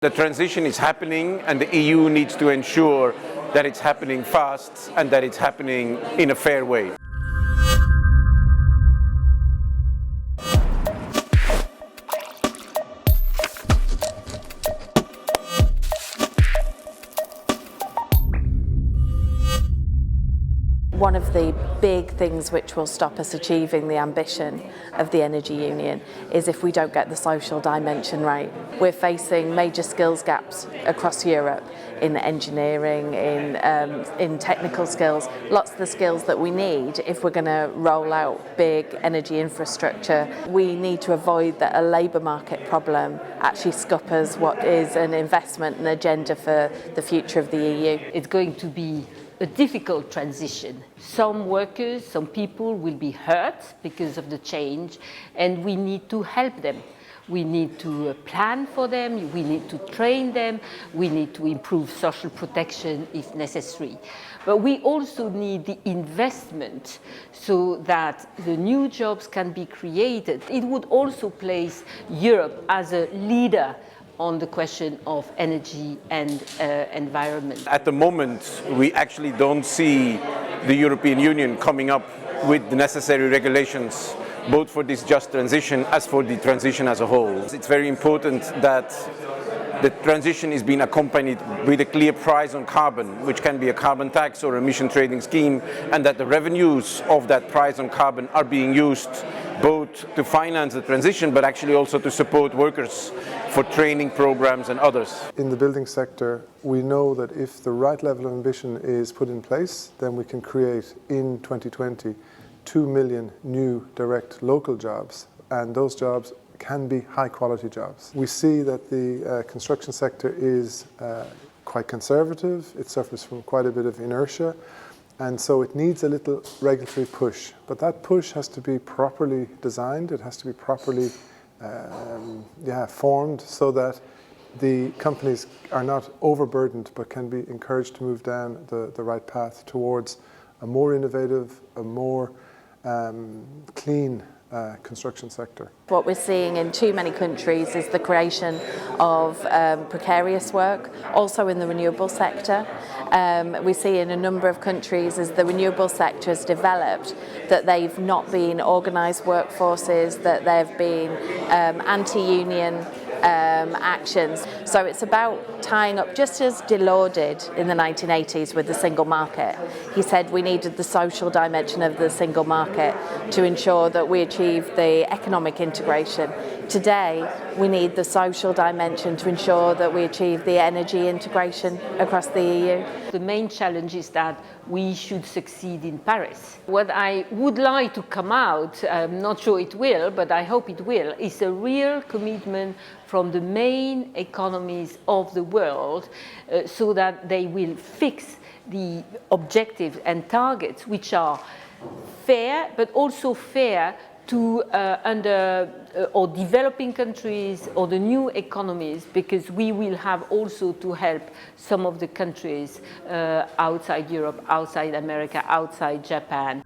The transition is happening and the EU needs to ensure that it's happening fast and that it's happening in a fair way. One of the big things which will stop us achieving the ambition of the Energy Union is if we don't get the social dimension right. We're facing major skills gaps across Europe in engineering, in technical skills, lots of the skills that we need if we're going to roll out big energy infrastructure. We need to avoid that a labour market problem actually scuppers what is an investment and agenda for the future of the EU. It's going to be a difficult transition. Some workers, some people will be hurt because of the change, and we need to help them. We need to plan for them, we need to train them, we need to improve social protection if necessary. But we also need the investment so that the new jobs can be created. It would also place Europe as a leader on the question of energy and environment. At the moment, we actually don't see the European Union coming up with the necessary regulations, both for this just transition as for the transition as a whole. It's very important that the transition is being accompanied with a clear price on carbon, which can be a carbon tax or emission trading scheme, and that the revenues of that price on carbon are being used both to finance the transition, but actually also to support workers for training programs and others. In the building sector, we know that if the right level of ambition is put in place, then we can create in 2020 2 million new direct local jobs, and those jobs can be high quality jobs. We see that the construction sector is quite conservative, it suffers from quite a bit of inertia, and so it needs a little regulatory push. But that push has to be properly designed, it has to be properly formed so that the companies are not overburdened but can be encouraged to move down the right path towards a more innovative, a more clean construction sector. What we're seeing in too many countries is the creation of precarious work, also in the renewable sector. We see in a number of countries as the renewable sector has developed that they've not been organised workforces, that there have been anti-union actions. So it's about tying up, just as Delors did in the 1980s with the single market. He said we needed the social dimension of the single market to ensure that we achieve the economic integration. Today, we need the social dimension to ensure that we achieve the energy integration across the EU. The main challenge is that we should succeed in Paris. What I would like to come out, I'm not sure it will, but I hope it will, is a real commitment from the main economies of the world so that they will fix the objectives and targets which are fair, but also fair to or developing countries or the new economies, because we will have also to help some of the countries outside Europe, outside America, outside Japan.